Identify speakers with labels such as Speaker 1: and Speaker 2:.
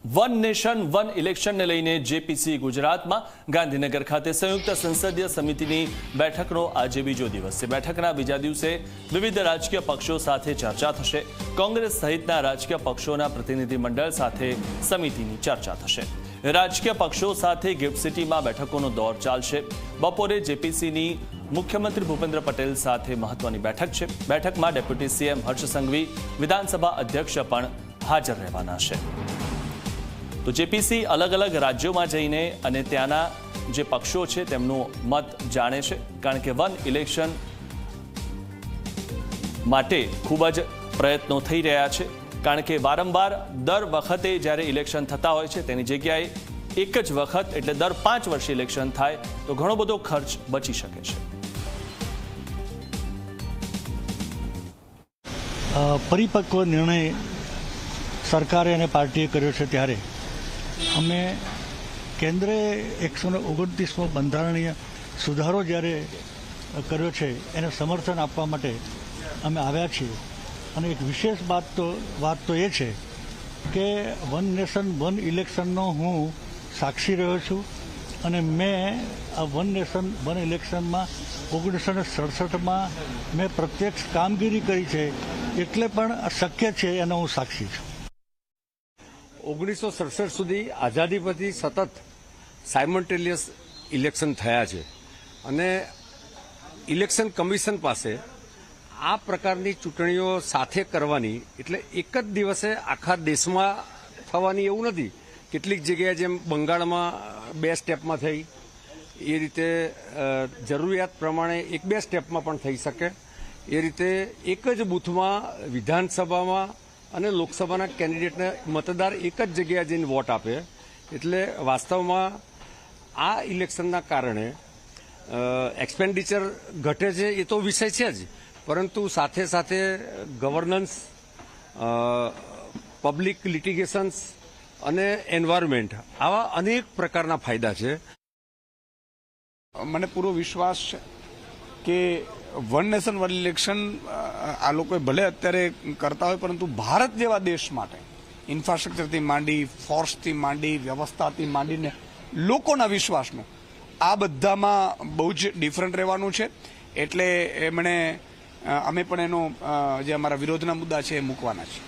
Speaker 1: One nation one ઇલેક્શનને લઈને JPC ગુજરાતમાં ગાંધીનગર ખાતે સંયુક્ત સંસદીય સમિતિની બેઠકનો આજે બીજો દિવસ છે। બેઠકના બીજા દિવસે વિવિધ રાજકીય પક્ષો સાથે ચર્ચા થશે। કોંગ્રેસ સહિતના રાજકીય પક્ષોના પ્રતિનિધિમંડળ સાથે સમિતિની ચર્ચા થશે। રાજકીય પક્ષો સાથે ગિફ્ટ સિટીમાં બેઠકોનો દોર ચાલશે। બપોરે જેપીસીની મુખ્યમંત્રી ભૂપેન્દ્ર પટેલ સાથે મહત્વની બેઠક છે। બેઠકમાં ડેપ્યુટી સીએમ હર્ષ સંઘવી વિધાનસભા અધ્યક્ષ પણ હાજર રહેવાના છે। તો જેપીસી અલગ અલગ રાજ્યોમાં જઈને અને ત્યાંના જે પક્ષો છે તેમનો મત જાણે છે, કારણ કે વન ઇલેક્શન માટે ખૂબ જ પ્રયત્નો થઈ રહ્યા છે। કારણ કે વારંવાર દર વખતે જ્યારે ઇલેક્શન થતા હોય છે તેની જગ્યાએ એક જ વખત એટલે દર 5 વર્ષે ઇલેક્શન થાય તો ઘણો બધો ખર્ચ બચી શકે છે।
Speaker 2: પરિપક્વ નિર્ણય સરકારે અને પાર્ટીએ કર્યો છે ત્યારે અમે કેન્દ્રે 129મો બંધારણીય સુધારો જ્યારે કર્યો છે એને સમર્થન આપવા માટે અમે આવ્યા છીએ। અને એક વિશેષ વાત તો એ છે કે વન નેશન વન ઇલેક્શનનો હું સાક્ષી રહ્યો છું અને મેં આ વન નેશન વન ઇલેક્શનમાં 1967માં મેં પ્રત્યક્ષ કામગીરી કરી છે, એટલે પણ શક્ય છે એનો હું સાક્ષી છું।
Speaker 3: 1967 સુધી આઝાદી પછી સતત સાયમલ્ટેનિયસ ઇલેક્શન થયા છે અને ઇલેક્શન કમિશન પાસે આ પ્રકારની ચૂંટણીઓ સાથે કરવાની એટલે એક જ દિવસે આખા દેશમાં થવાની એવું નથી। કેટલીક જગ્યાએ જેમ બંગાળમાં 2 સ્ટેપમાં થઈ એ રીતે જરૂરિયાત પ્રમાણે 1-2 સ્ટેપમાં પણ થઈ શકે। એ રીતે એક જ બૂથમાં વિધાનસભામાં અને લોકસભાના કેન્ડિડેટને મતદાર એક જ જગ્યાએ જઈને વોટ આપે। એટલે વાસ્તવમાં આ ઇલેક્શનના કારણે એક્સપેન્ડિચર ઘટે છે એ તો વિષય છે જ, પરંતુ સાથે સાથે ગવર્નન્સ, પબ્લિક લિટિગેશન્સ અને એન્વાયરમેન્ટ આવા અનેક પ્રકારના ફાયદા છે।
Speaker 4: મને પૂરો વિશ્વાસ છે કે વન નેશન વન ઇલેક્શન આ લોકોએ ભલે અત્યારે કરતા હોય, પરંતુ ભારત જેવા દેશ માટે ઇન્ફ્રાસ્ટ્રક્ચરથી માંડી, ફોર્સથી માંડી, વ્યવસ્થાથી માંડીને લોકોના વિશ્વાસનું આ બધામાં બહુ જ ડિફરન્ટ રહેવાનું છે। એટલે અમે પણ એનો જે અમારા વિરોધના મુદ્દા છે એ મૂકવાના છે।